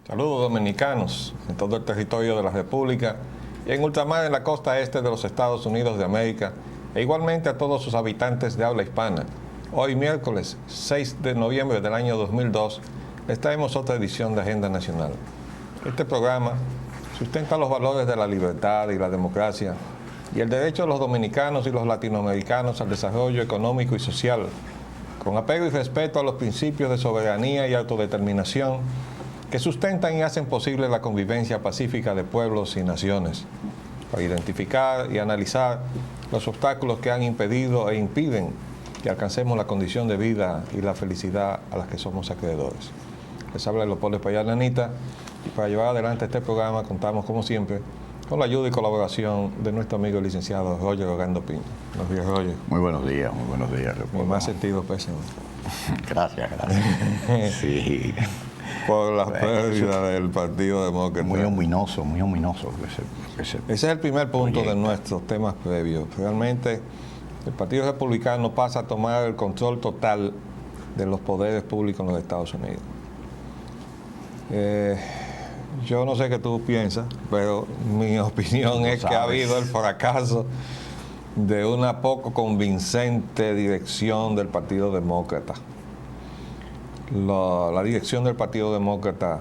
Saludos dominicanos en todo el territorio de la República y en ultramar en la costa este de los Estados Unidos de América e igualmente a todos sus habitantes de habla hispana. Hoy miércoles 6 de noviembre del año 2002 les traemos otra edición de Agenda Nacional. Este programa sustenta los valores de la libertad y la democracia y el derecho de los dominicanos y los latinoamericanos al desarrollo económico y social, con apego y respeto a los principios de soberanía y autodeterminación que sustentan y hacen posible la convivencia pacífica de pueblos y naciones, para identificar y analizar los obstáculos que han impedido e impiden que alcancemos la condición de vida y la felicidad a las que somos acreedores. Les habla Leopoldo Espaillat Nanita, y para llevar adelante este programa contamos, como siempre, con la ayuda y colaboración de nuestro amigo el licenciado Roger Orlando Pinto. Buenos días, Roger. Muy buenos días, Leopoldo. Mi más sentido pésame. Gracias. Sí. Por la pérdida del Partido Demócrata. Muy ominoso. Ese es el primer punto de nuestros temas previos. Realmente el Partido Republicano pasa a tomar el control total de los poderes públicos en los Estados Unidos. Yo no sé qué tú piensas, pero mi opinión es que ha habido el fracaso de una poco convincente dirección del Partido Demócrata. La dirección del Partido Demócrata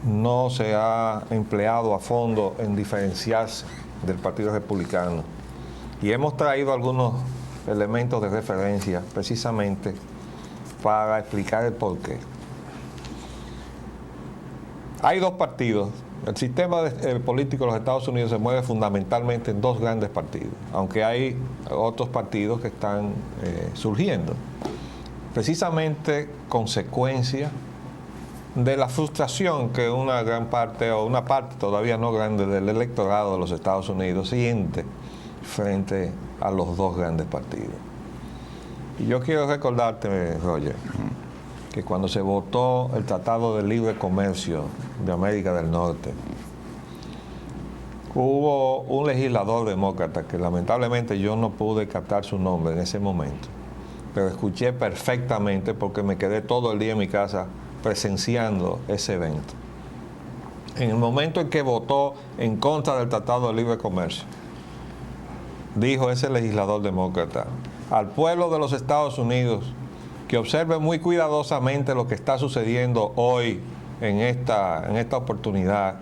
no se ha empleado a fondo en diferenciarse del Partido Republicano. Y hemos traído algunos elementos de referencia precisamente para explicar el porqué. Hay dos partidos. El sistema político de los Estados Unidos se mueve fundamentalmente en dos grandes partidos, aunque hay otros partidos que están surgiendo. Precisamente consecuencia de la frustración que una gran parte, o una parte todavía no grande del electorado de los Estados Unidos siente frente a los dos grandes partidos. Y yo quiero recordarte, Roger, que cuando se votó el Tratado de Libre Comercio de América del Norte, hubo un legislador demócrata que lamentablemente yo no pude captar su nombre en ese momento, pero escuché perfectamente porque me quedé todo el día en mi casa presenciando ese evento. En el momento en que votó en contra del Tratado de Libre Comercio, dijo ese legislador demócrata al pueblo de los Estados Unidos que observe muy cuidadosamente lo que está sucediendo hoy en esta oportunidad.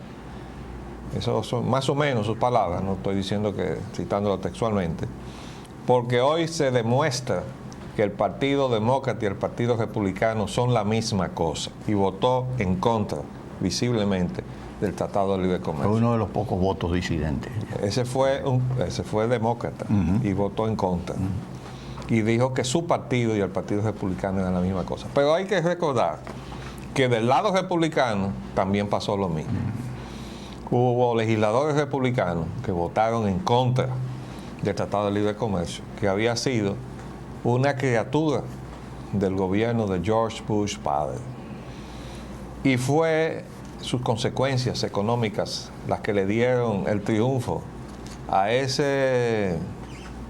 Eso son más o menos sus palabras, no estoy diciendo que citándolo textualmente, porque hoy se demuestra que el Partido Demócrata y el Partido Republicano son la misma cosa, y votó en contra, visiblemente, del Tratado de Libre Comercio. Fue uno de los pocos votos disidentes. Ese fue demócrata, y votó en contra. Y dijo que su partido y el Partido Republicano eran la misma cosa. Pero hay que recordar que del lado republicano también pasó lo mismo. Hubo legisladores republicanos que votaron en contra del Tratado de Libre Comercio, que había sido una criatura del gobierno de George Bush padre. Y fue sus consecuencias económicas las que le dieron el triunfo a ese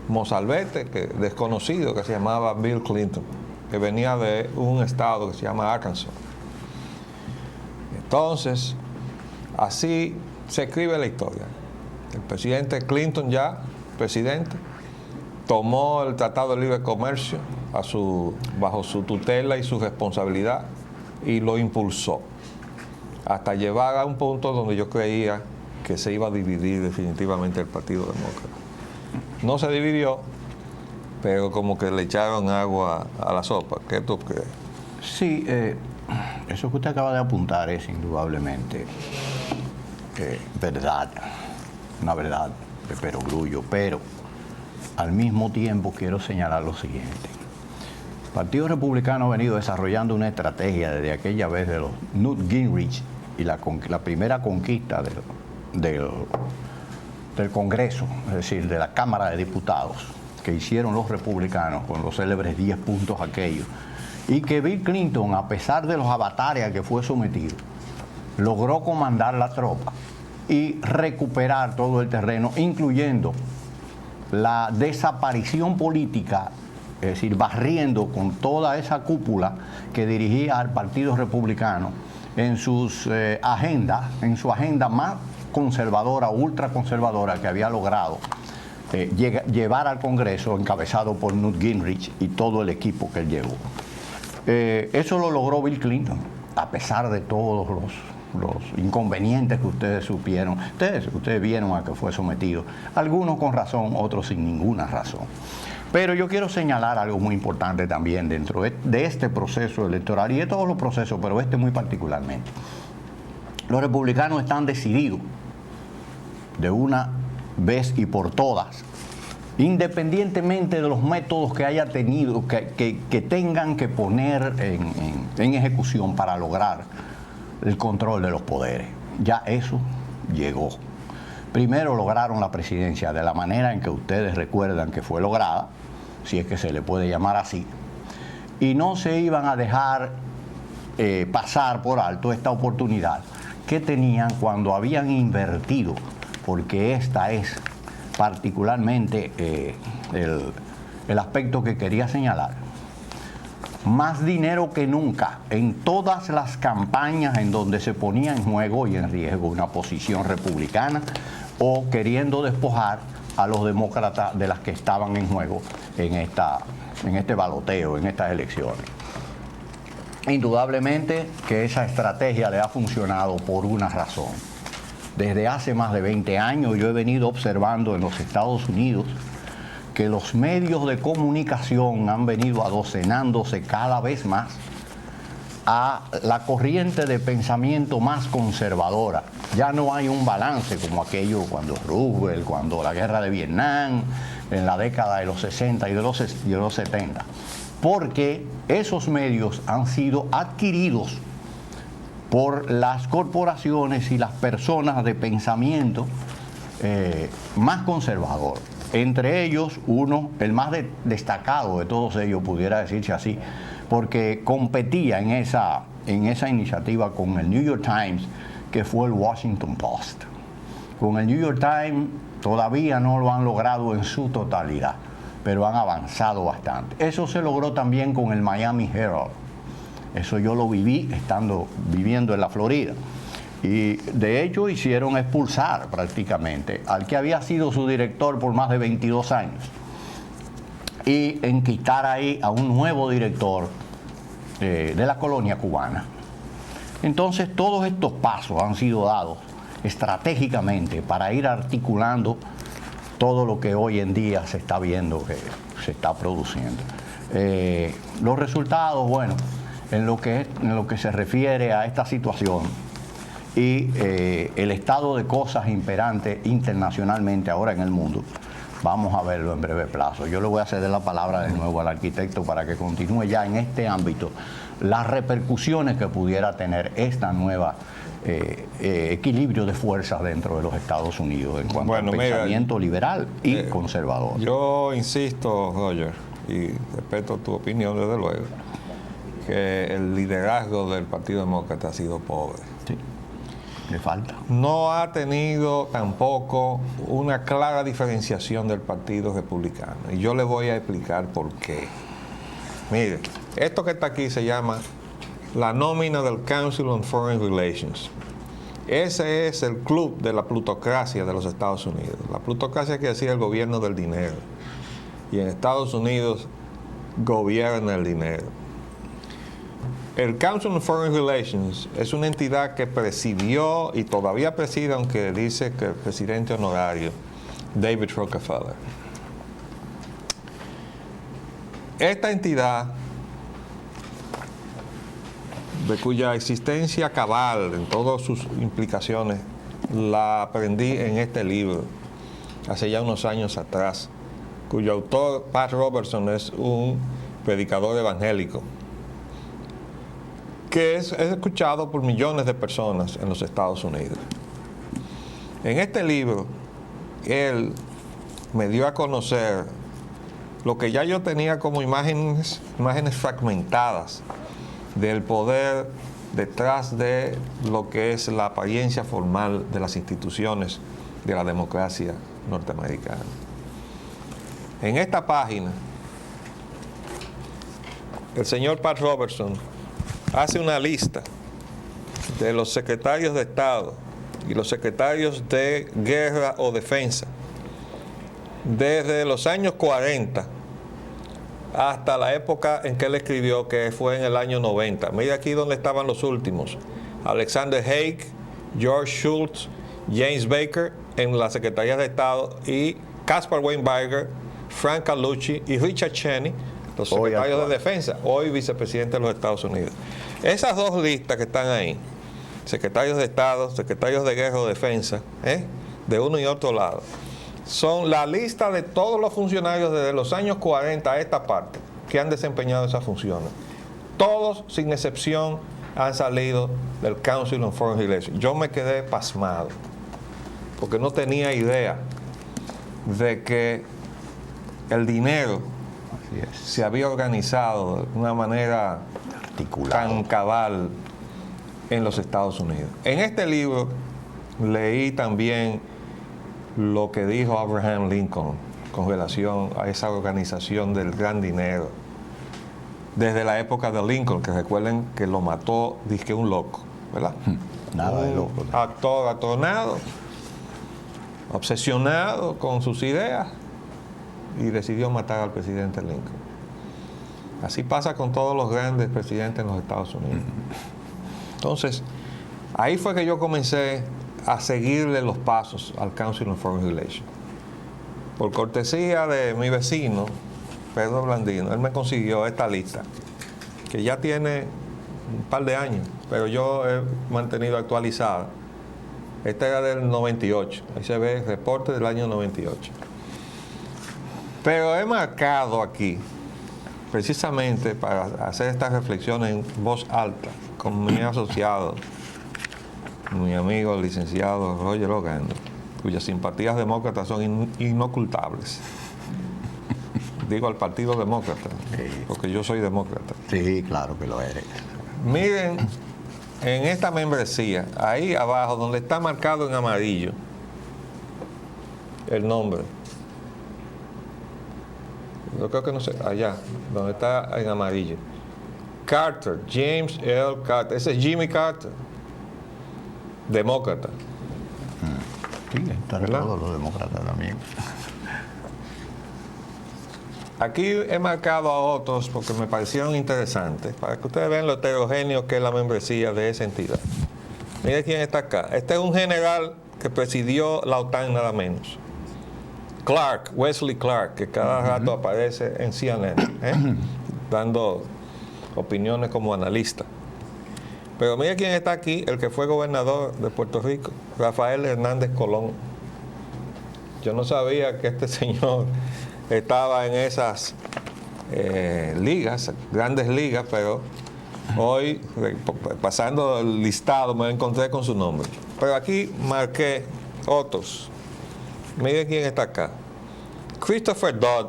mozalbete desconocido que se llamaba Bill Clinton, que venía de un estado que se llama Arkansas. Entonces, así se escribe la historia. El presidente Clinton, ya presidente, tomó el Tratado de Libre Comercio bajo su tutela y su responsabilidad y lo impulsó hasta llegar a un punto donde yo creía que se iba a dividir definitivamente el Partido Demócrata. No se dividió, pero como que le echaron agua a la sopa. ¿Qué tú crees? Sí, eso que usted acaba de apuntar es indudablemente verdad, una verdad de perogrullo, pero al mismo tiempo quiero señalar lo siguiente. El Partido Republicano ha venido desarrollando una estrategia desde aquella vez de los Newt Gingrich y la primera conquista del Congreso, es decir, de la Cámara de Diputados, que hicieron los republicanos con los célebres 10 puntos aquellos, y que Bill Clinton, a pesar de los avatares a que fue sometido, logró comandar la tropa y recuperar todo el terreno, incluyendo la desaparición política, es decir, barriendo con toda esa cúpula que dirigía al Partido Republicano en su agenda más conservadora, ultraconservadora que había logrado llevar al Congreso, encabezado por Newt Gingrich y todo el equipo que él llevó. Eso lo logró Bill Clinton, a pesar de todos los inconvenientes que ustedes supieron. Ustedes vieron a que fue sometido, algunos con razón, otros sin ninguna razón. Pero yo quiero señalar algo muy importante también dentro de este proceso electoral y de todos los procesos, pero este muy particularmente. Los republicanos están decididos de una vez y por todas, independientemente de los métodos que haya tenido, que tengan que poner en ejecución para lograr el control de los poderes. Ya eso llegó. Primero lograron la presidencia de la manera en que ustedes recuerdan que fue lograda, si es que se le puede llamar así, y no se iban a dejar pasar por alto esta oportunidad que tenían cuando habían invertido, porque esta es particularmente el aspecto que quería señalar. Más dinero que nunca en todas las campañas en donde se ponía en juego y en riesgo una posición republicana o queriendo despojar a los demócratas de las que estaban en juego en este baloteo, en estas elecciones. Indudablemente que esa estrategia le ha funcionado por una razón. Desde hace más de 20 años yo he venido observando en los Estados Unidos que los medios de comunicación han venido adocenándose cada vez más a la corriente de pensamiento más conservadora. Ya no hay un balance como aquello cuando Roosevelt, cuando la guerra de Vietnam, en la década de los 60 y de los 70, porque esos medios han sido adquiridos por las corporaciones y las personas de pensamiento más conservador. Entre ellos, uno, el más destacado de todos ellos, pudiera decirse así, porque competía en esa iniciativa con el New York Times, que fue el Washington Post. Con el New York Times todavía no lo han logrado en su totalidad, pero han avanzado bastante. Eso se logró también con el Miami Herald. Eso yo lo viví viviendo en la Florida. Y de hecho hicieron expulsar prácticamente al que había sido su director por más de 22 años y enquistar ahí a un nuevo director de la colonia cubana. Entonces todos estos pasos han sido dados estratégicamente para ir articulando todo lo que hoy en día se está viendo que se está produciendo. Los resultados, bueno, en lo que se refiere a esta situación y el estado de cosas imperante internacionalmente ahora en el mundo, vamos a verlo en breve plazo. Yo le voy a ceder la palabra de nuevo al arquitecto para que continúe ya en este ámbito las repercusiones que pudiera tener esta nueva equilibrio de fuerzas dentro de los Estados Unidos en cuanto al pensamiento liberal y conservador. Yo insisto, Roger, y respeto tu opinión desde luego, que el liderazgo del Partido Demócrata ha sido pobre. Sí, le falta. No ha tenido tampoco una clara diferenciación del Partido Republicano. Y yo le voy a explicar por qué. Mire, esto que está aquí se llama la nómina del Council on Foreign Relations. Ese es el club de la plutocracia de los Estados Unidos. La plutocracia quiere decir el gobierno del dinero. Y en Estados Unidos gobierna el dinero. El Council on Foreign Relations es una entidad que presidió y todavía preside, aunque dice que el presidente honorario, David Rockefeller. Esta entidad, de cuya existencia cabal en todas sus implicaciones, la aprendí en este libro, hace ya unos años atrás, cuyo autor, Pat Robertson, es un predicador evangélico, que es escuchado por millones de personas en los Estados Unidos. En este libro, él me dio a conocer lo que ya yo tenía como imágenes fragmentadas del poder detrás de lo que es la apariencia formal de las instituciones de la democracia norteamericana. En esta página, el señor Pat Robertson hace una lista de los secretarios de Estado y los secretarios de Guerra o Defensa desde los años 40 hasta la época en que él escribió, que fue en el año 90. Mira aquí donde estaban los últimos: Alexander Haig, George Shultz, James Baker en la Secretaría de Estado, y Caspar Weinberger, Frank Carlucci y Richard Cheney, los secretarios de Defensa, hoy vicepresidente de los Estados Unidos. Esas dos listas que están ahí, secretarios de Estado, secretarios de Guerra o Defensa, de uno y otro lado, son la lista de todos los funcionarios desde los años 40 a esta parte que han desempeñado esas funciones. Todos, sin excepción, han salido del Council on Foreign Relations. Yo me quedé pasmado, porque no tenía idea de que el dinero se había organizado de una manera tan cabal en los Estados Unidos. En este libro leí también lo que dijo Abraham Lincoln con relación a esa organización del gran dinero desde la época de Lincoln, que recuerden que lo mató, dizque un loco, ¿verdad? Nada de loco. Actor atornado, obsesionado con sus ideas, y decidió matar al presidente Lincoln. Así pasa con todos los grandes presidentes en los Estados Unidos. Entonces, ahí fue que yo comencé a seguirle los pasos al Council on Foreign Relations. Por cortesía de mi vecino, Pedro Blandino, él me consiguió esta lista, que ya tiene un par de años, pero yo he mantenido actualizada. Esta era del 98, ahí se ve el reporte del año 98. Pero he marcado aquí, precisamente para hacer estas reflexiones en voz alta, con mi asociado, mi amigo el licenciado Roger Ogando, cuyas simpatías demócratas son inocultables. Digo al Partido Demócrata, porque yo soy demócrata. Sí, claro que lo eres. Miren, en esta membresía, ahí abajo, donde está marcado en amarillo el nombre. Yo creo que no sé, allá, donde está en amarillo. Carter, James L. Carter. Ese es Jimmy Carter, demócrata. Sí, están todos los demócratas también. Aquí he marcado a otros porque me parecieron interesantes, para que ustedes vean lo heterogéneo que es la membresía de esa entidad. Miren quién está acá. Este es un general que presidió la OTAN, nada menos. Clark, Wesley Clark, que cada rato aparece en CNN, dando opiniones como analista. Pero mira quién está aquí, el que fue gobernador de Puerto Rico, Rafael Hernández Colón. Yo no sabía que este señor estaba en esas ligas, grandes ligas, pero hoy, pasando el listado, me encontré con su nombre. Pero aquí marqué otros. Miren quién está acá. Christopher Dodd,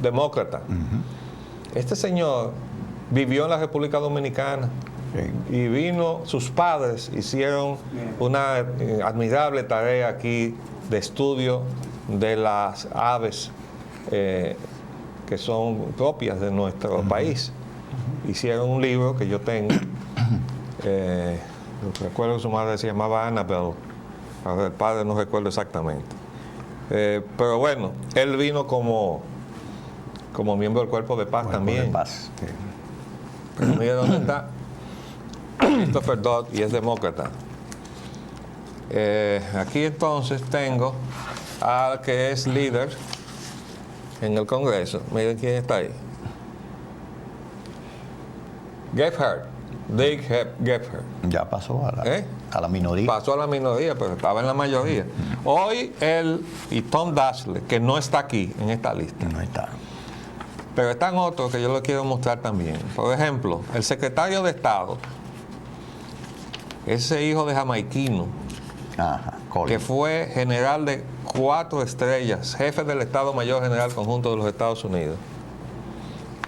demócrata. Este señor vivió en la República Dominicana y vino, sus padres hicieron una admirable tarea aquí de estudio de las aves que son propias de nuestro país. Hicieron un libro que yo tengo, recuerdo que su madre se llamaba Annabelle, ahora el padre no recuerdo exactamente. Pero bueno, él vino como miembro del Cuerpo de Paz también. De Paz. Pero mire dónde está Christopher Dodd, y es demócrata. Aquí entonces tengo al que es líder en el Congreso. Miren quién está ahí. Gephardt, Dick Gephardt. Ya pasó a la minoría. Pasó a la minoría, pero estaba en la mayoría. Hoy él y Tom Daschle, que no está aquí en esta lista. No está. Pero están otros que yo les quiero mostrar también. Por ejemplo, el secretario de Estado, ese hijo de jamaiquino, que fue general de 4 estrellas, jefe del Estado Mayor General Conjunto de los Estados Unidos.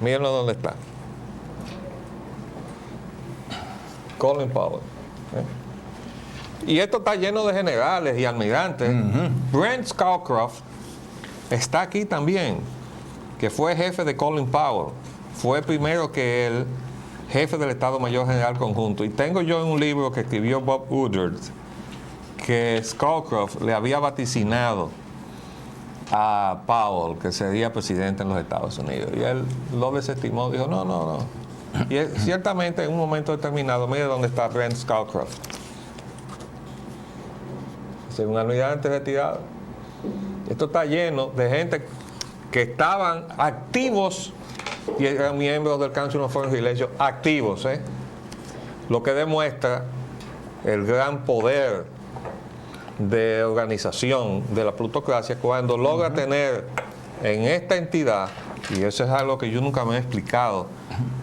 Mírenlo dónde está. Colin Powell. Y esto está lleno de generales y almirantes. Brent Scowcroft está aquí también, que fue jefe de Colin Powell. Fue primero que él jefe del Estado Mayor General Conjunto. Y tengo yo en un libro que escribió Bob Woodward que Scowcroft le había vaticinado a Powell que sería presidente en los Estados Unidos. Y él lo desestimó, dijo, no. Y él, ciertamente en un momento determinado, mire dónde está Brent Scowcroft. Es un almirante retirado. Esto está lleno de gente que estaban activos y eran miembros del Council on Foreign Relations, activos, lo que demuestra el gran poder de organización de la plutocracia cuando logra tener en esta entidad, y eso es algo que yo nunca me he explicado,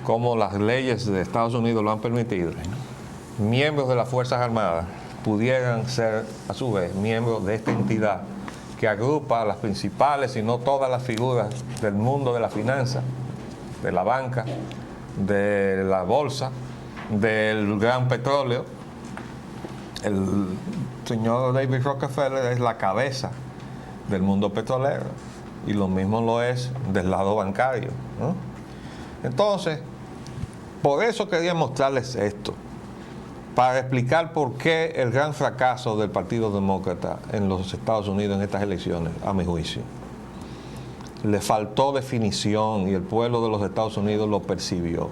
cómo las leyes de Estados Unidos lo han permitido, miembros de las Fuerzas Armadas pudieran ser a su vez miembros de esta entidad que agrupa a las principales, si no todas las figuras del mundo de la finanza, de la banca, de la bolsa, del gran petróleo. El señor David Rockefeller es la cabeza del mundo petrolero y lo mismo lo es del lado bancario, ¿no? Entonces, por eso quería mostrarles esto, para explicar por qué el gran fracaso del Partido Demócrata en los Estados Unidos en estas elecciones, a mi juicio. Le faltó definición y el pueblo de los Estados Unidos lo percibió.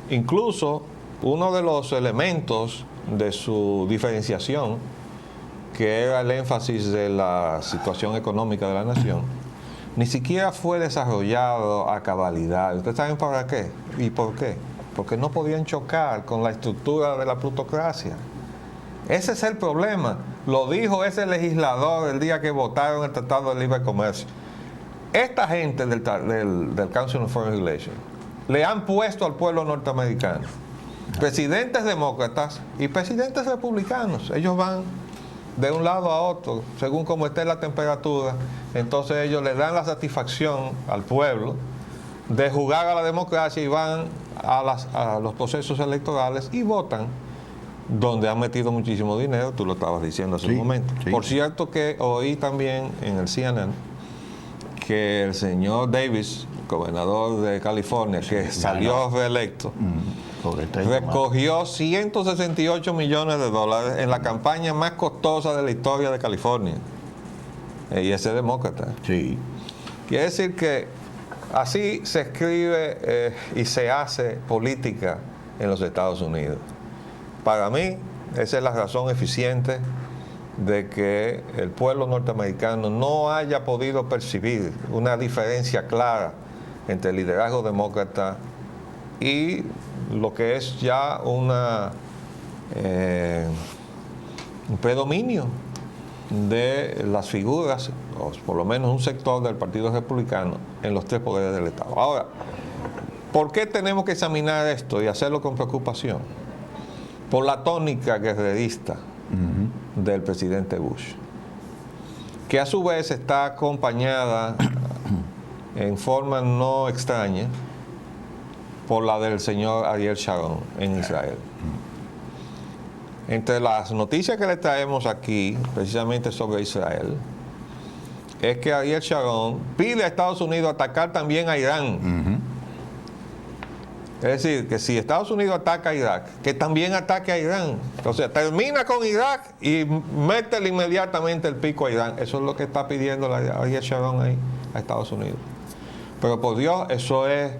Incluso uno de los elementos de su diferenciación, que era el énfasis de la situación económica de la nación, ni siquiera fue desarrollado a cabalidad. ¿Ustedes saben para qué? ¿Y por qué? Porque no podían chocar con la estructura de la plutocracia. Ese es el problema. Lo dijo ese legislador el día que votaron el Tratado de Libre Comercio. Esta gente del Council on Foreign Relations le han puesto al pueblo norteamericano presidentes demócratas y presidentes republicanos. Ellos van de un lado a otro, según como esté la temperatura. Entonces ellos le dan la satisfacción al pueblo de jugar a la democracia y van a los procesos electorales y votan donde han metido muchísimo dinero. Tú lo estabas diciendo hace un momento. Sí. Por cierto que oí también en el CNN que el señor Davis, gobernador de California, que salió reelecto, recogió 168 millones de dólares en la campaña más costosa de la historia de California. Y ese es demócrata. Sí. Quiere decir que así se escribe y se hace política en los Estados Unidos. Para mí, esa es la razón eficiente de que el pueblo norteamericano no haya podido percibir una diferencia clara entre el liderazgo demócrata y lo que es ya un predominio de las figuras, o por lo menos un sector del Partido Republicano, en los tres poderes del Estado. Ahora, ¿por qué tenemos que examinar esto y hacerlo con preocupación? Por la tónica guerrerista del presidente Bush, que a su vez está acompañada en forma no extraña por la del señor Ariel Sharon en Israel. Entre las noticias que le traemos aquí, precisamente sobre Israel, es que Ariel Sharon pide a Estados Unidos atacar también a Irán. Es decir, que si Estados Unidos ataca a Irak, que también ataque a Irán. O sea, termina con Irak y métele inmediatamente el pico a Irán. Eso es lo que está pidiendo Ariel Sharon ahí a Estados Unidos. Pero por Dios, eso es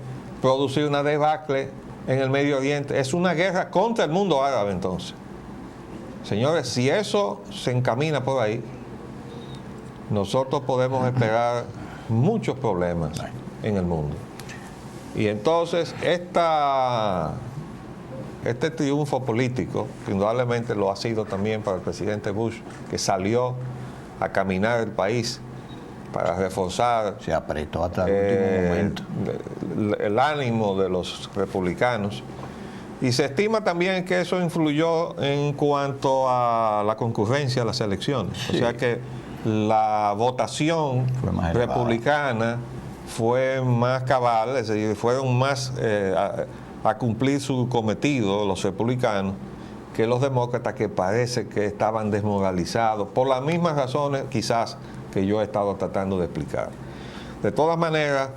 producir una debacle en el Medio Oriente. Es una guerra contra el mundo árabe entonces. Señores, si eso se encamina por ahí, nosotros podemos esperar muchos problemas en el mundo. Y entonces este triunfo político, que indudablemente lo ha sido también para el presidente Bush, que salió a caminar el país para reforzar, se apretó hasta el último momento, el ánimo de los republicanos. Y se estima también que eso influyó en cuanto a la concurrencia a las elecciones. Sí. O sea que la votación republicana fue más cabal, es decir, fueron más a cumplir su cometido los republicanos que los demócratas, que parece que estaban desmoralizados por las mismas razones quizás que yo he estado tratando de explicar. De todas maneras,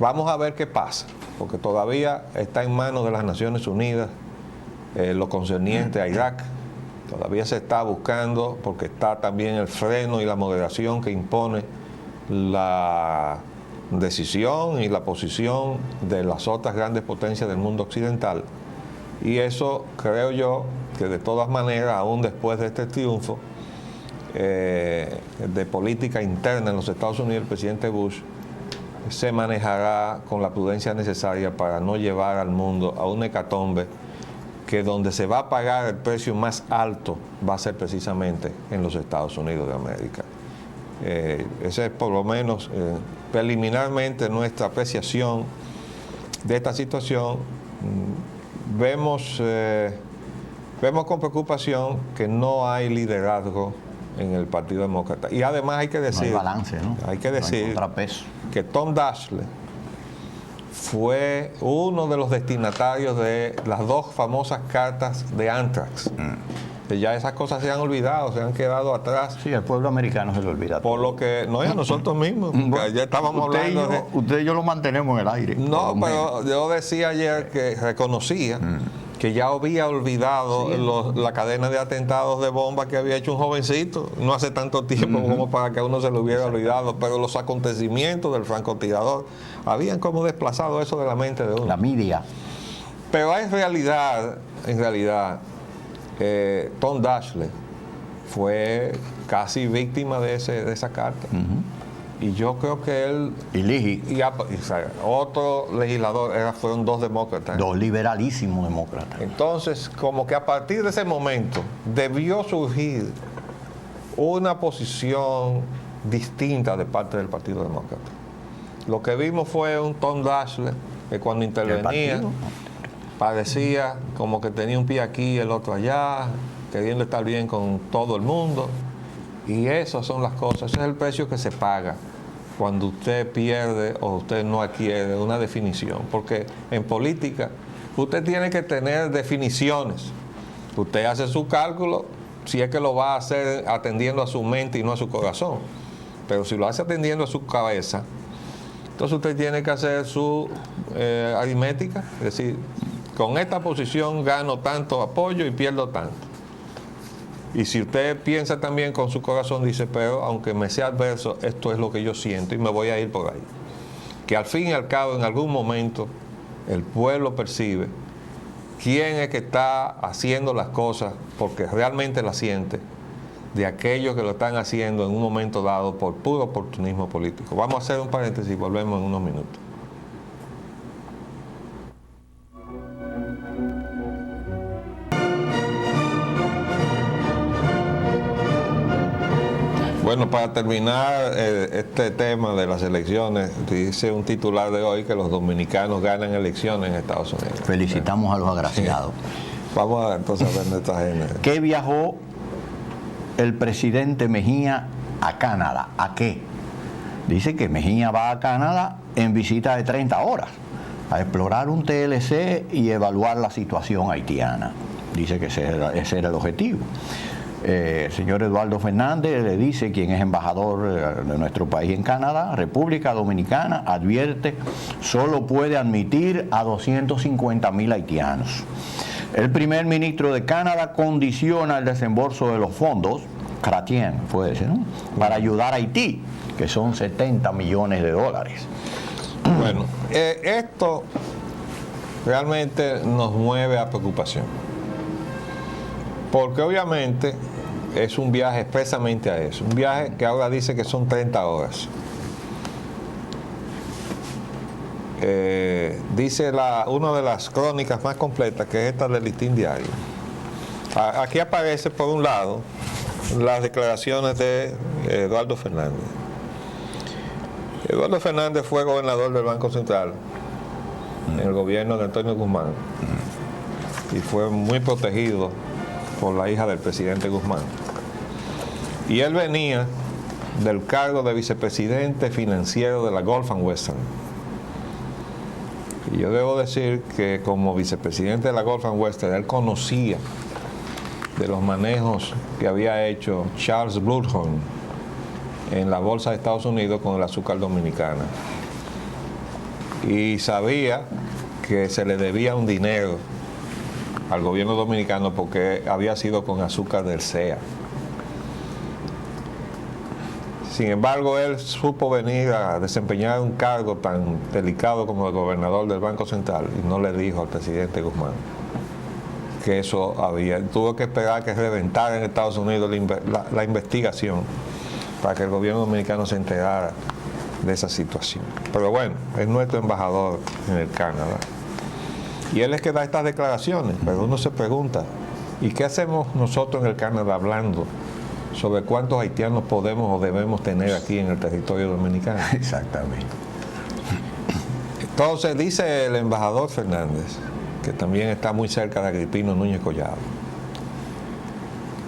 vamos a ver qué pasa. porque todavía está en manos de las Naciones Unidas lo concerniente a Irak. Todavía se está buscando, porque está también el freno y la moderación que impone la decisión y la posición de las otras grandes potencias del mundo occidental. Y eso creo yo que de todas maneras, aún después de este triunfo de política interna en los Estados Unidos, el presidente Bush se manejará con la prudencia necesaria para no llevar al mundo a una hecatombe que donde se va a pagar el precio más alto va a ser precisamente en los Estados Unidos de América. Esa es por lo menos preliminarmente nuestra apreciación de esta situación. Vemos con preocupación que no hay liderazgo en el Partido Demócrata. Y además hay que decir, no hay balance, ¿no? Hay que decir no hay contrapeso. Que Tom Daschle fue uno de los destinatarios de las dos famosas cartas de Anthrax. Ya esas cosas se han olvidado, se han quedado atrás. Sí, el pueblo americano se lo olvida. Por lo que, no es a nosotros mismos, ya estábamos hablando de... Usted y yo lo mantenemos en el aire. No, pero yo decía ayer que reconocía que ya había olvidado la cadena de atentados de bomba que había hecho un jovencito, no hace tanto tiempo como para que a uno se lo hubiera olvidado, pero los acontecimientos del francotirador habían como desplazado eso de la mente de uno. La media. Pero en realidad, Tom Daschle fue casi víctima de esa carta. Y yo creo que él y Leahy y otro legislador fueron dos demócratas. Dos liberalísimos demócratas. Entonces, como que a partir de ese momento debió surgir una posición distinta de parte del Partido Demócrata. Lo que vimos fue un Tom Daschle que cuando intervenía parecía como que tenía un pie aquí y el otro allá, queriendo estar bien con todo el mundo. Y esas son las cosas, ese es el precio que se paga cuando usted pierde o usted no adquiere una definición. Porque en política usted tiene que tener definiciones. Usted hace su cálculo si es que lo va a hacer atendiendo a su mente y no a su corazón. Pero si lo hace atendiendo a su cabeza, entonces usted tiene que hacer su aritmética, es decir, con esta posición gano tanto apoyo y pierdo tanto. Y si usted piensa también con su corazón, dice, pero aunque me sea adverso, esto es lo que yo siento y me voy a ir por ahí. Que al fin y al cabo, en algún momento, el pueblo percibe quién es que está haciendo las cosas porque realmente las siente, de aquellos que lo están haciendo en un momento dado por puro oportunismo político. Vamos a hacer un paréntesis y volvemos en unos minutos. Bueno, para terminar este tema de las elecciones, dice un titular de hoy que los dominicanos ganan elecciones en Estados Unidos. Felicitamos a los agraciados. Vamos entonces a ver nuestra gente. ¿Qué viajó el presidente Mejía a Canadá? ¿A qué? Dice que Mejía va a Canadá en visita de 30 horas a explorar un TLC y evaluar la situación haitiana. Dice que ese era el objetivo. El señor Eduardo Fernández le dice, quien es embajador de nuestro país en Canadá, República Dominicana advierte, solo puede admitir a 250,000 haitianos. El primer ministro de Canadá condiciona el desembolso de los fondos, Chrétien fue ese, ¿no?, para ayudar a Haití, que son 70 millones de dólares. Bueno, esto realmente nos mueve a preocupación. Porque obviamente es un viaje expresamente a eso. Un viaje que ahora dice que son 30 horas. Dice una de las crónicas más completas, que es esta del Listín Diario. Aquí aparece, por un lado, las declaraciones de Eduardo Fernández. Eduardo Fernández fue gobernador del Banco Central en el gobierno de Antonio Guzmán y fue muy protegido por la hija del presidente Guzmán. Y él venía del cargo de vicepresidente financiero de la Gulf and Western. Y yo debo decir que como vicepresidente de la Gulf and Western, él conocía de los manejos que había hecho Charles Bluthorn en la bolsa de Estados Unidos con el azúcar dominicana. y sabía que se le debía un dinero al gobierno dominicano porque había sido con azúcar del CEA. Sin embargo, él supo venir a desempeñar un cargo tan delicado como el gobernador del Banco Central y no le dijo al presidente Guzmán que eso había. Tuvo que esperar que reventara en Estados Unidos la investigación para que el gobierno dominicano se enterara de esa situación. Pero bueno, es nuestro embajador en el Canadá. Y él es que da estas declaraciones, pero uno se pregunta, ¿y qué hacemos nosotros en el Canadá hablando sobre cuántos haitianos podemos o debemos tener aquí en el territorio dominicano? Exactamente. Entonces dice el embajador Fernández, que también está muy cerca de Agripino Núñez Collado,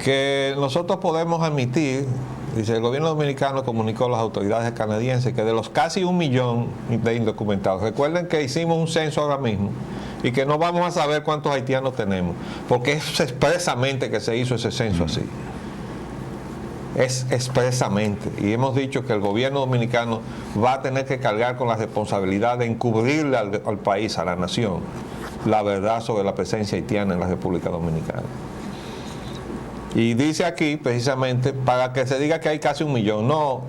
que nosotros podemos admitir, dice, el gobierno dominicano comunicó a las autoridades canadienses que de los casi 1 millón de indocumentados, recuerden que hicimos un censo ahora mismo y que no vamos a saber cuántos haitianos tenemos, porque es expresamente que se hizo ese censo así. Es expresamente, y hemos dicho que el gobierno dominicano va a tener que cargar con la responsabilidad de encubrirle al país, a la nación, la verdad sobre la presencia haitiana en la República Dominicana. Y dice aquí, precisamente, para que se diga que hay casi 1 millón. No,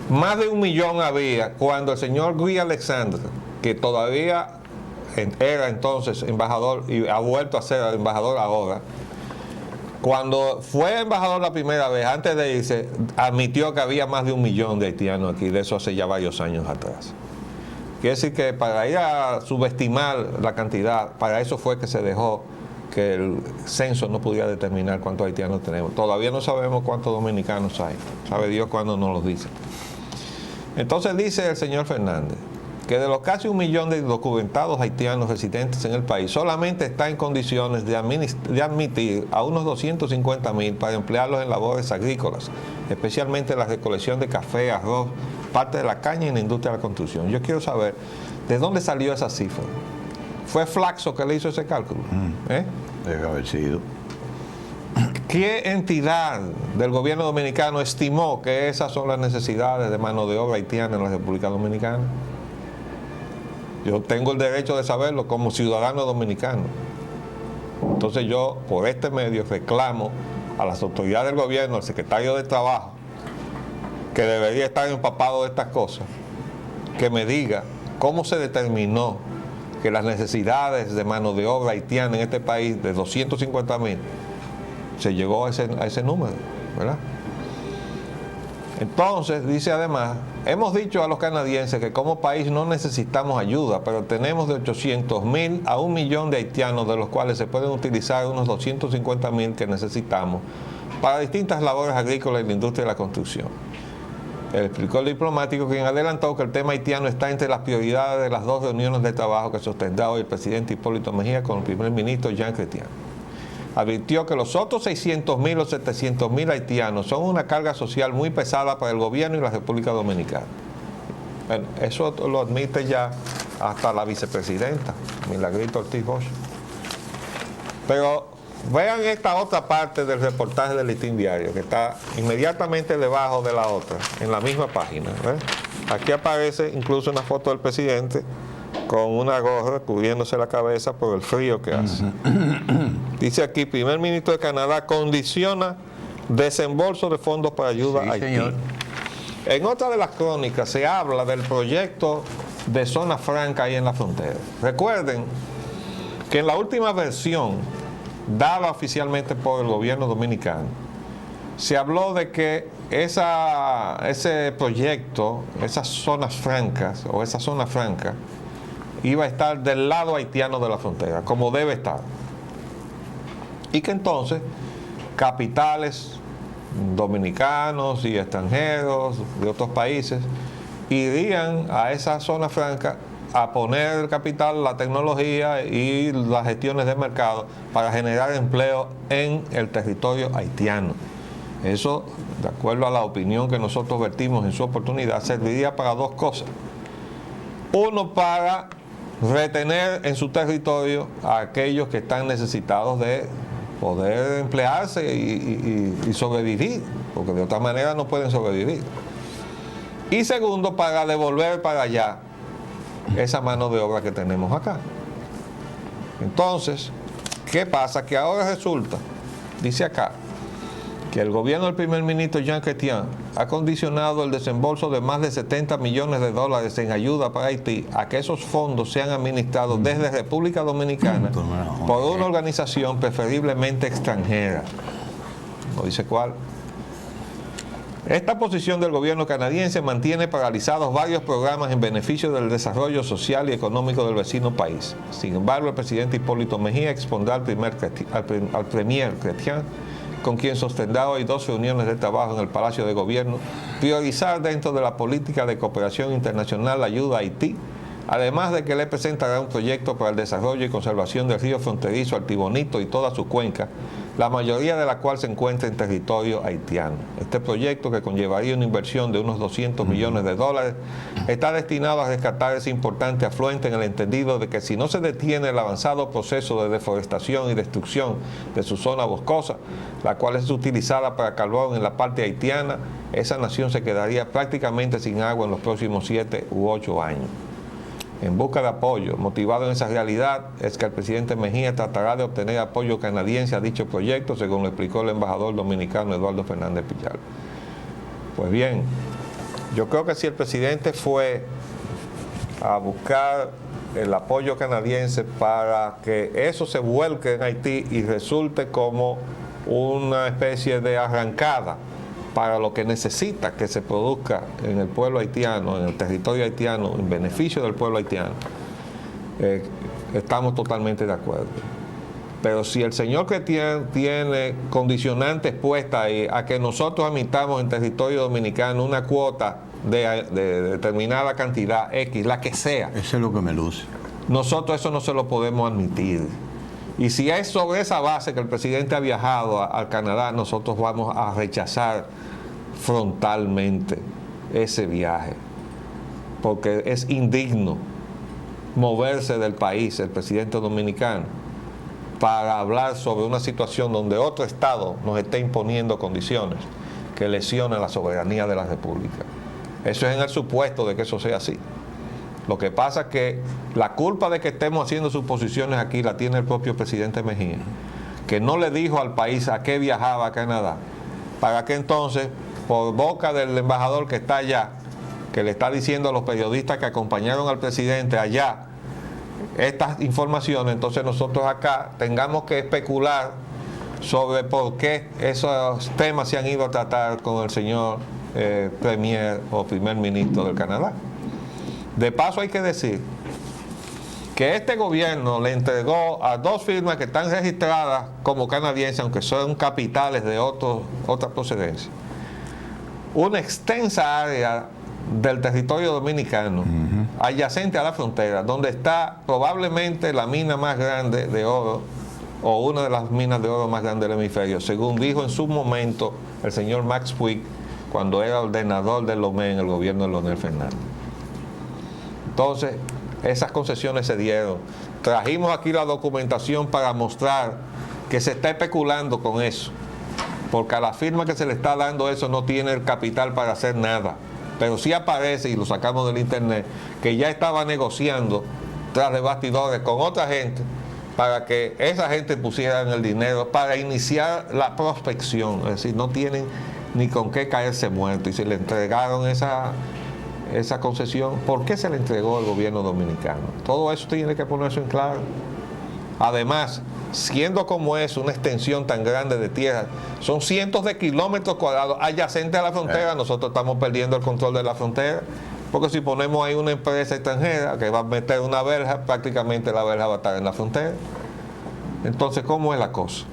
más de 1 millón había cuando el señor Guy Alexandre, que todavía era entonces embajador y ha vuelto a ser embajador ahora, cuando fue embajador la primera vez, antes de irse, admitió que había más de 1 millón de haitianos aquí, de eso hace ya varios años atrás. Quiere decir que para ir a subestimar la cantidad, para eso fue que se dejó que el censo no pudiera determinar cuántos haitianos tenemos. Todavía no sabemos cuántos dominicanos hay. Sabe Dios cuándo nos los dice. Entonces dice el señor Fernández que de los casi 1 millón de documentados haitianos residentes en el país, solamente está en condiciones de admitir a unos 250,000 para emplearlos en labores agrícolas, especialmente la recolección de café, arroz, parte de la caña y la industria de la construcción. Yo quiero saber, ¿de dónde salió esa cifra? ¿Fue Flaxo que le hizo ese cálculo? Debe haber sido. ¿Qué entidad del gobierno dominicano estimó que esas son las necesidades de mano de obra haitiana en la República Dominicana? Yo tengo el derecho de saberlo como ciudadano dominicano. Entonces yo, por este medio, reclamo a las autoridades del gobierno, al secretario de Trabajo, que debería estar empapado de estas cosas, que me diga cómo se determinó que las necesidades de mano de obra haitiana en este país de 250,000 se llegó a ese número, ¿verdad? Entonces, dice además, hemos dicho a los canadienses que como país no necesitamos ayuda, pero tenemos de 800,000 a 1 millón de haitianos, de los cuales se pueden utilizar unos 250,000 que necesitamos para distintas labores agrícolas y la industria de la construcción. Explicó el diplomático, quien adelantó que el tema haitiano está entre las prioridades de las 2 reuniones de trabajo que sostendrá hoy el presidente Hipólito Mejía con el primer ministro Jean Chrétien. Advirtió que los otros 600,000 o 700,000 haitianos son una carga social muy pesada para el gobierno y la República Dominicana. Bueno, eso lo admite ya hasta la vicepresidenta, Milagrito Ortiz Bosch. Pero vean esta otra parte del reportaje del Listín Diario, que está inmediatamente debajo de la otra, en la misma página. Aquí aparece incluso una foto del presidente con una gorra cubriéndose la cabeza por el frío que hace. Dice aquí, primer ministro de Canadá condiciona desembolso de fondos para ayuda a Haití. Señor. En otra de las crónicas se habla del proyecto de zona franca ahí en la frontera. Recuerden que en la última versión dada oficialmente por el gobierno dominicano, se habló de que ese proyecto, esas zonas francas o esa zona franca, iba a estar del lado haitiano de la frontera, como debe estar. Y que entonces capitales dominicanos y extranjeros de otros países irían a esa zona franca a poner el capital, la tecnología y las gestiones de mercado para generar empleo en el territorio haitiano. Eso, de acuerdo a la opinión que nosotros vertimos en su oportunidad, serviría para 2 cosas. Uno, para retener en su territorio a aquellos que están necesitados de poder emplearse y sobrevivir, porque de otra manera no pueden sobrevivir. Y segundo, para devolver para allá esa mano de obra que tenemos acá. Entonces, ¿qué pasa? Que ahora resulta, dice acá, que el gobierno del primer ministro Jean Chrétien ha condicionado el desembolso de más de 70 millones de dólares en ayuda para Haití a que esos fondos sean administrados desde República Dominicana por una organización preferiblemente extranjera. No dice cuál. Esta posición del gobierno canadiense mantiene paralizados varios programas en beneficio del desarrollo social y económico del vecino país. Sin embargo, el presidente Hipólito Mejía expondrá al premier Chrétien, con quien sostendrá hoy 2 reuniones de trabajo en el Palacio de Gobierno, priorizar dentro de la política de cooperación internacional la ayuda a Haití, además de que le presentará un proyecto para el desarrollo y conservación del río fronterizo Artibonito y toda su cuenca, la mayoría de la cual se encuentra en territorio haitiano. Este proyecto, que conllevaría una inversión de unos 200 millones de dólares, está destinado a rescatar ese importante afluente en el entendido de que si no se detiene el avanzado proceso de deforestación y destrucción de su zona boscosa, la cual es utilizada para carbón en la parte haitiana, esa nación se quedaría prácticamente sin agua en los próximos 7 u 8 años. En busca de apoyo, motivado en esa realidad, es que el presidente Mejía tratará de obtener apoyo canadiense a dicho proyecto, según lo explicó el embajador dominicano Eduardo Fernández Pillal. Pues bien, yo creo que si el presidente fue a buscar el apoyo canadiense para que eso se vuelque en Haití y resulte como una especie de arrancada para lo que necesita que se produzca en el pueblo haitiano, en el territorio haitiano, en beneficio del pueblo haitiano, estamos totalmente de acuerdo. Pero si el señor Chrétien tiene condicionantes puestas ahí a que nosotros admitamos en territorio dominicano una cuota de determinada cantidad X, la que sea, eso es lo que me luce. Nosotros eso no se lo podemos admitir. Y si es sobre esa base que el presidente ha viajado al Canadá, nosotros vamos a rechazar frontalmente ese viaje, porque es indigno moverse del país el presidente dominicano para hablar sobre una situación donde otro Estado nos esté imponiendo condiciones que lesionan la soberanía de la República. Eso es en el supuesto de que eso sea así. Lo que pasa es que la culpa de que estemos haciendo suposiciones aquí la tiene el propio presidente Mejía, que no le dijo al país a qué viajaba a Canadá, para que entonces, por boca del embajador que está allá, que le está diciendo a los periodistas que acompañaron al presidente allá estas informaciones, entonces nosotros acá tengamos que especular sobre por qué esos temas se han ido a tratar con el señor premier o primer ministro del Canadá. De paso hay que decir que este gobierno le entregó a 2 firmas que están registradas como canadienses, aunque son capitales de otra procedencia, una extensa área del territorio dominicano, adyacente a la frontera, donde está probablemente la mina más grande de oro, o una de las minas de oro más grandes del hemisferio, según dijo en su momento el señor Max Puig, cuando era ordenador del Lomé en el gobierno de Leonel Fernández. Entonces, esas concesiones se dieron. Trajimos aquí la documentación para mostrar que se está especulando con eso, porque a la firma que se le está dando eso no tiene el capital para hacer nada. Pero sí aparece, y lo sacamos del internet, que ya estaba negociando tras de bastidores con otra gente para que esa gente pusiera el dinero para iniciar la prospección. Es decir, no tienen ni con qué caerse muertos, y se le entregaron esa concesión. ¿Por qué se le entregó al gobierno dominicano? Todo eso tiene que ponerse en claro. Además, siendo como es una extensión tan grande de tierra, son cientos de kilómetros cuadrados adyacentes a la frontera, nosotros estamos perdiendo el control de la frontera, porque si ponemos ahí una empresa extranjera que va a meter una verja, prácticamente la verja va a estar en la frontera. Entonces, ¿cómo es la cosa?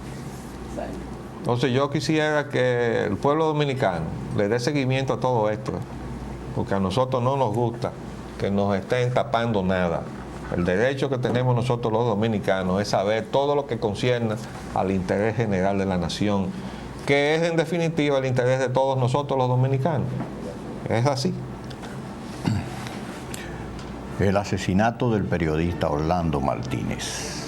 Entonces yo quisiera que el pueblo dominicano le dé seguimiento a todo esto, porque a nosotros no nos gusta que nos estén tapando nada. El derecho que tenemos nosotros los dominicanos es saber todo lo que concierne al interés general de la nación, que es en definitiva el interés de todos nosotros los dominicanos. Es así. El asesinato del periodista Orlando Martínez.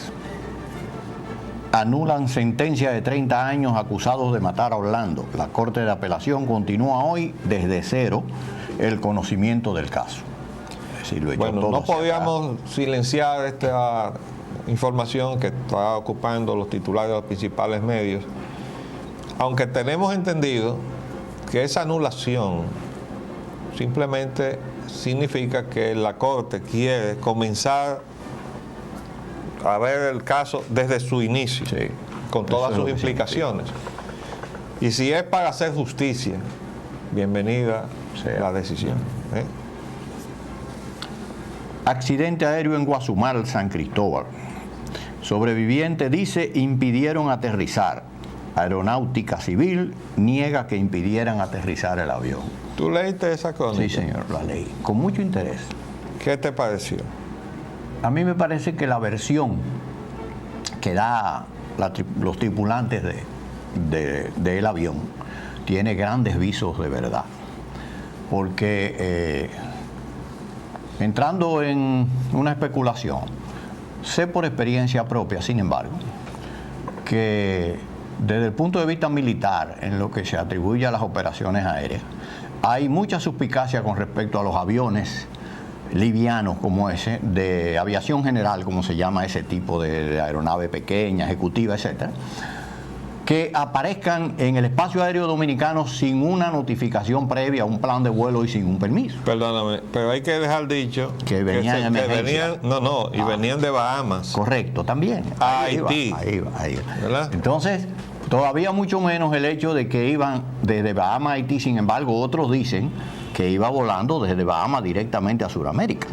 Anulan sentencia de 30 años acusados de matar a Orlando. La Corte de Apelación continúa hoy desde cero el conocimiento del caso. Sí, lo echó Bueno, todo no hacia podíamos silenciar esta información que está ocupando los titulares de los principales medios, aunque tenemos entendido que esa anulación simplemente significa que la Corte quiere comenzar a ver el caso desde su inicio, Sí, con eso todas es sus lo que implicaciones. Y si es para hacer justicia, bienvenida Sea. la decisión. Accidente aéreo en Guazumal, San Cristóbal. Sobreviviente dice impidieron aterrizar. Aeronáutica Civil niega que impidieran aterrizar el avión. ¿Tú leíste esa crónica? Sí, señor, la leí. Con mucho interés. ¿Qué te pareció? A mí me parece que la versión que da los tripulantes del avión tiene grandes visos de verdad. Porque entrando en una especulación, sé por experiencia propia, sin embargo, que desde el punto de vista militar, en lo que se atribuye a las operaciones aéreas, hay mucha suspicacia con respecto a los aviones livianos como ese, de aviación general, como se llama ese tipo de aeronave pequeña, ejecutiva, etcétera, que aparezcan en el espacio aéreo dominicano sin una notificación previa, un plan de vuelo y sin un permiso. Perdóname, pero hay que dejar dicho Que venían en emergencia. Venían de Bahamas. Correcto, también. A Ahí Haití. Ahí va. ¿Verdad? Entonces, todavía mucho menos el hecho de que iban desde Bahamas a Haití, sin embargo, otros dicen que iba volando desde Bahamas directamente a Sudamérica.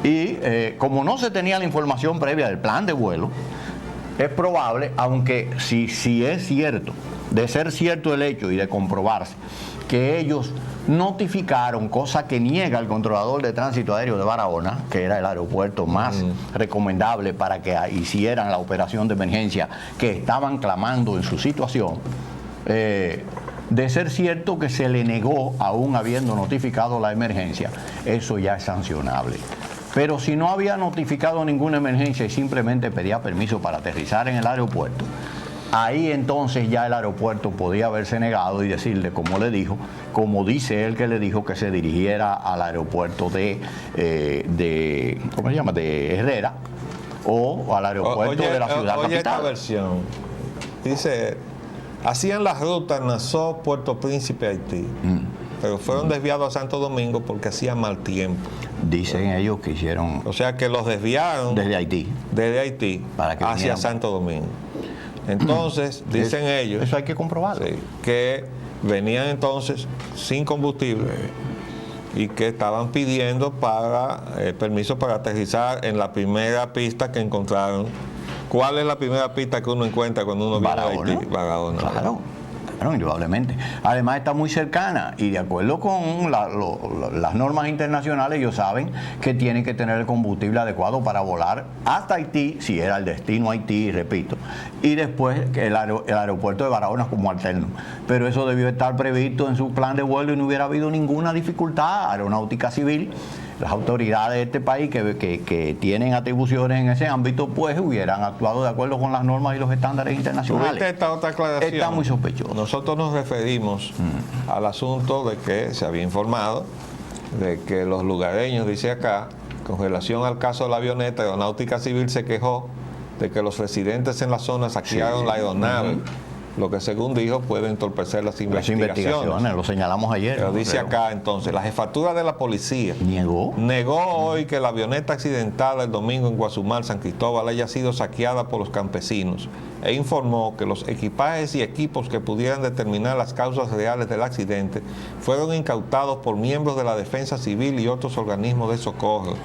Y como no se tenía la información previa del plan de vuelo, es probable, aunque si es cierto, de ser cierto el hecho y de comprobarse, que ellos notificaron, cosa que niega el controlador de tránsito aéreo de Barahona, que era el aeropuerto más recomendable para que hicieran la operación de emergencia que estaban clamando en su situación, de ser cierto que se le negó, aún habiendo notificado la emergencia, eso ya es sancionable. Pero si no había notificado ninguna emergencia y simplemente pedía permiso para aterrizar en el aeropuerto, ahí entonces ya el aeropuerto podía haberse negado y decirle, como le dijo, como dice él que le dijo, que se dirigiera al aeropuerto ¿cómo se llama?, de Herrera, o al aeropuerto de la ciudad capital. Esta capital. versión dice, hacían las rutas Nassau, Puerto Príncipe, Haití, pero fueron desviados a Santo Domingo porque hacía mal tiempo. Dicen ellos que hicieron O sea que los desviaron desde Haití. Para que hacia vinieran. Santo Domingo. Entonces, dicen ellos Eso hay que comprobarlo. sí, que venían entonces sin combustible y que estaban pidiendo permiso para aterrizar en la primera pista que encontraron. ¿Cuál es la primera pista que uno encuentra cuando uno viene a Haití? Barahona. Claro, indudablemente. Además está muy cercana y de acuerdo con las normas internacionales, ellos saben que tienen que tener el combustible adecuado para volar hasta Haití, si era el destino Haití, repito, y después que el aeropuerto de Barahona como alterno. Pero eso debió estar previsto en su plan de vuelo y no hubiera habido ninguna dificultad. Aeronáutica Civil, las autoridades de este país que tienen atribuciones en ese ámbito, pues hubieran actuado de acuerdo con las normas y los estándares internacionales. ¿Tuviste esta otra aclaración? Está muy sospechoso. Nosotros nos referimos al asunto de que se había informado de que los lugareños, dice acá, con relación al caso de la avioneta, Aeronáutica Civil se quejó de que los residentes en la zona saquearon la aeronave, lo que según dijo puede entorpecer las investigaciones. Lo señalamos ayer. Pero dice acá entonces, la jefatura de la policía negó hoy que la avioneta accidentada el domingo en Guazumal, San Cristóbal, haya sido saqueada por los campesinos e informó que los equipajes y equipos que pudieran determinar las causas reales del accidente fueron incautados por miembros de la Defensa Civil y otros organismos de socorro,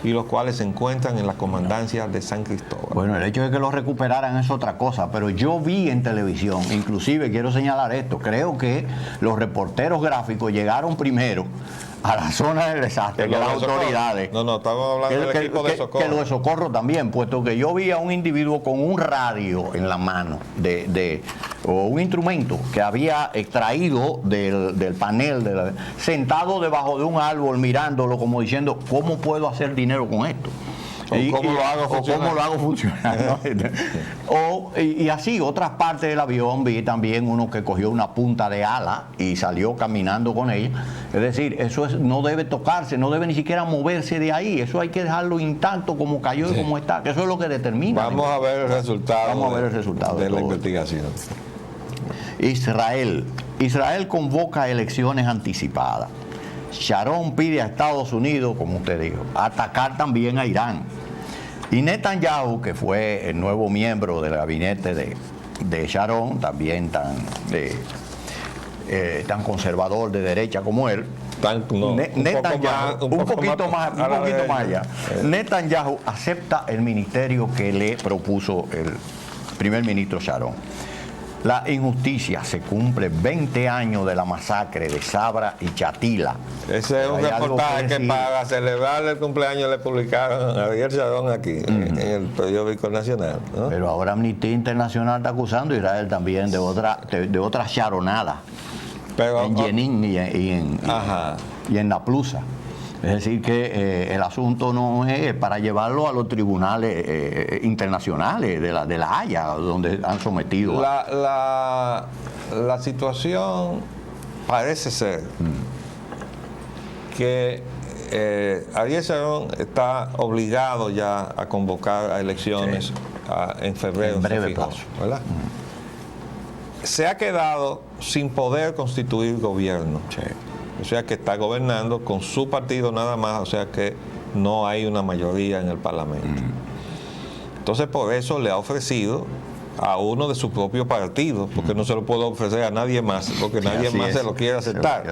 y los cuales se encuentran en la comandancia de San Cristóbal. Bueno, el hecho de que lo recuperaran es otra cosa, pero yo vi en televisión, inclusive quiero señalar esto, creo que los reporteros gráficos llegaron primero a la zona del desastre que las autoridades. No, estamos hablando del equipo de socorro. Que lo de socorro también, puesto que yo vi a un individuo con un radio en la mano, o un instrumento que había extraído del panel, sentado debajo de un árbol mirándolo como diciendo, ¿cómo puedo hacer dinero con esto? O cómo lo hago funcionar. O cómo lo hago funcionar, ¿no? Y así, otras partes del avión, vi también uno que cogió una punta de ala y salió caminando con ella. Es decir, no debe tocarse, no debe ni siquiera moverse de ahí. Eso hay que dejarlo intacto como cayó y como está, que eso es lo que determina. Vamos a ver el resultado. Vamos a ver el resultado de la investigación. Israel convoca elecciones anticipadas. Sharon pide a Estados Unidos, como usted dijo, atacar también a Irán. Y Netanyahu, que fue el nuevo miembro del gabinete de Sharon, también tan conservador de derecha como él, un poquito más allá. Netanyahu acepta el ministerio que le propuso el primer ministro Sharon. La injusticia, se cumple 20 años de la masacre de Sabra y Chatila. Ese es un reportaje que para celebrar el cumpleaños le publicaron a Ariel Sharon aquí, en el periódico nacional, ¿no? Pero ahora Amnistía Internacional está acusando a Israel también de otra sharonada en Jenin y en Naplusa. Es decir, que el asunto no es para llevarlo a los tribunales internacionales de la Haya, donde han sometido la situación parece ser que Ariel Sharon está obligado ya a convocar a elecciones en febrero. En breve plazo. ¿Verdad? Se ha quedado sin poder constituir gobierno. Sí. O sea que está gobernando con su partido nada más, o sea que no hay una mayoría en el Parlamento. Entonces por eso le ha ofrecido a uno de su propio partido, porque no se lo puede ofrecer a nadie más, porque nadie más se lo quiere aceptar.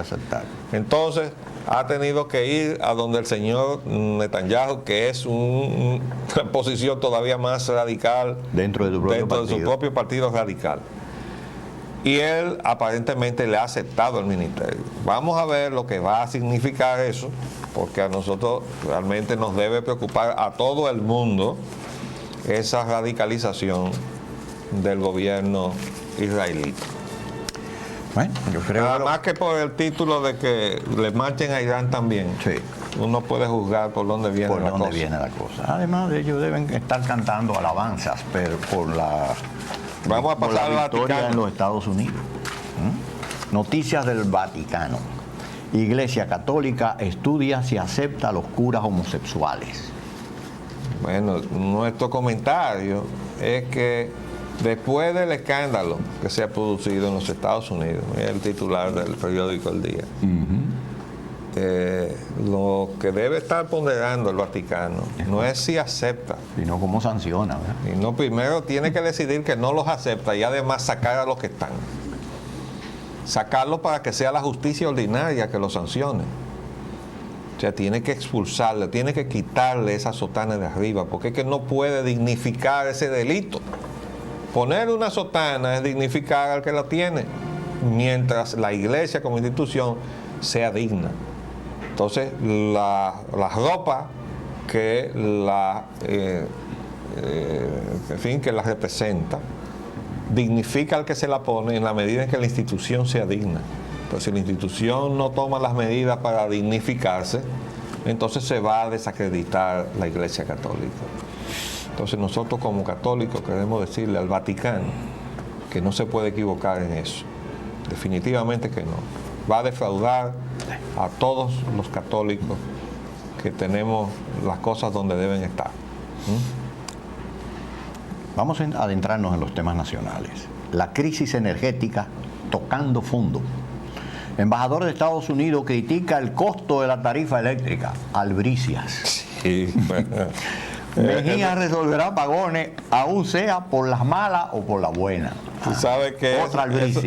Entonces ha tenido que ir a donde el señor Netanyahu, que es una posición todavía más radical dentro de su propio partido radical. Y él aparentemente le ha aceptado el ministerio. Vamos a ver lo que va a significar eso, porque a nosotros realmente nos debe preocupar a todo el mundo esa radicalización del gobierno israelí. Bueno, yo creo nada más que por el título de que le marchen a Irán también. Sí. Uno puede juzgar por dónde viene la cosa. Además, ellos deben estar cantando alabanzas por la Vamos a pasar la victoria en los Estados Unidos. Noticias del Vaticano. Iglesia Católica estudia si acepta a los curas homosexuales. Bueno, nuestro comentario es que después del escándalo que se ha producido en los Estados Unidos, es el titular del periódico El Día, lo que debe estar ponderando el Vaticano no es si acepta, sino cómo sanciona, ¿verdad? Y no, primero tiene que decidir que no los acepta y además sacar a los que están. Sacarlos para que sea la justicia ordinaria que los sancione. O sea, tiene que expulsarle, tiene que quitarle esa sotana de arriba, porque es que no puede dignificar ese delito. Poner una sotana es dignificar al que la tiene, mientras la iglesia como institución sea digna. Entonces, la ropa que que la representa, dignifica al que se la pone en la medida en que la institución sea digna. Pero si la institución no toma las medidas para dignificarse, entonces se va a desacreditar la Iglesia Católica. Entonces nosotros como católicos queremos decirle al Vaticano que no se puede equivocar en eso. Definitivamente que no. Va a defraudar a todos los católicos que tenemos las cosas donde deben estar. Vamos a adentrarnos en los temas nacionales. La crisis energética tocando fondo. Embajador de Estados Unidos critica el costo de la tarifa eléctrica. Albricias. Sí, Mejía resolverá apagones, aún sea por las malas o por las buenas. Tú sabes que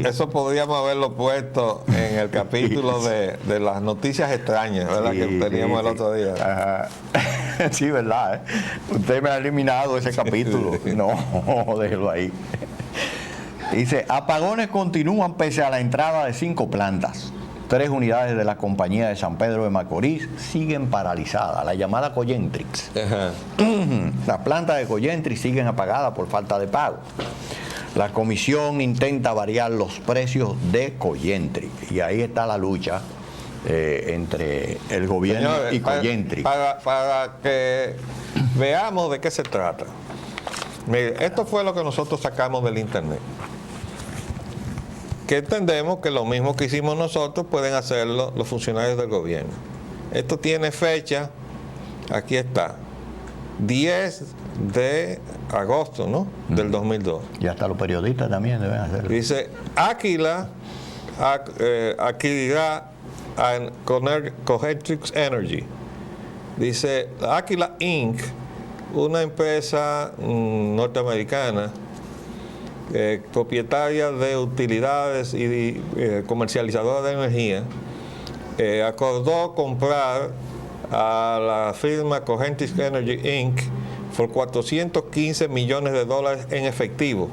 eso podríamos haberlo puesto en el capítulo de las noticias extrañas, ¿verdad? Que teníamos el otro día. Ajá. Sí, ¿verdad? Usted me ha eliminado ese capítulo. No, déjelo ahí. Dice, apagones continúan pese a la entrada de 5 plantas. 3 unidades de la compañía de San Pedro de Macorís siguen paralizadas, la llamada Cogentrix. Las plantas de Cogentrix siguen apagadas por falta de pago. La comisión intenta variar los precios de Cogentrix y ahí está la lucha entre el gobierno Señores, y Coyentri. para que veamos de qué se trata. Mire, esto fue lo que nosotros sacamos del internet. Que entendemos que lo mismo que hicimos nosotros pueden hacerlo los funcionarios del gobierno. Esto tiene fecha, aquí está, 10 de agosto, ¿no? Del 2002. Y hasta los periodistas también deben hacerlo. Dice, Aquila adquirirá Cogentrix Energy. Dice, Aquila Inc., una empresa norteamericana propietaria de utilidades y comercializadora de energía, acordó comprar a la firma Cogentrix Energy Inc. por $415 millones en efectivo,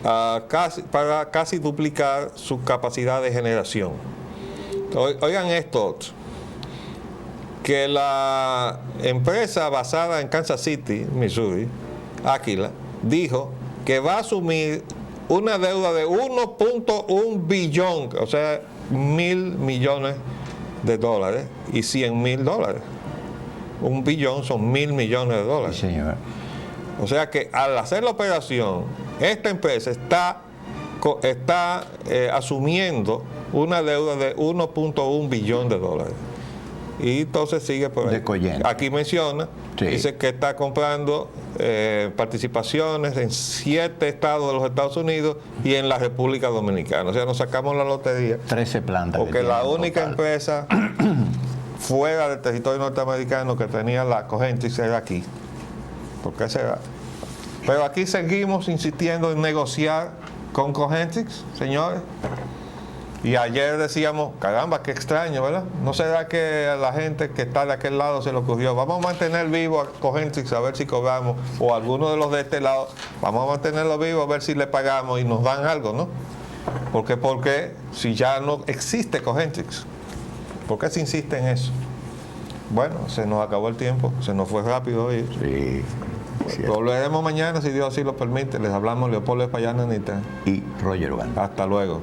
para casi duplicar su capacidad de generación. Oigan esto, que la empresa basada en Kansas City, Missouri, Aquila, dijo que va a asumir una deuda de 1.1 billón, o sea, $1.000 millones y $100.000. $1 billón son $1.000 millones. Sí, señor. O sea que al hacer la operación, esta empresa está asumiendo una deuda de $1.1 billón. Y entonces sigue por ahí. De Coyentri. Aquí menciona, Sí. dice que está comprando participaciones en 7 estados de los Estados Unidos y en la República Dominicana. O sea, nos sacamos la lotería. 13 plantas. Porque que la tienen única total. empresa fuera del territorio norteamericano que tenía la Cogentrix era aquí. ¿Por qué será? Pero aquí seguimos insistiendo en negociar con Cogentrix, señores. Y ayer decíamos, caramba, qué extraño, ¿verdad? ¿No será que a la gente que está de aquel lado se le ocurrió, vamos a mantener vivo a Cogentrix a ver si cobramos, o a alguno de los de este lado, vamos a mantenerlo vivo a ver si le pagamos y nos dan algo, ¿no? Porque si ya no existe Cogentrix, ¿por qué se insiste en eso? Bueno, se nos acabó el tiempo, se nos fue rápido hoy. Sí. Cierto. Volveremos mañana, si Dios así lo permite. Les hablamos Leopoldo Espallana Anita. Y Roger Van. Hasta luego.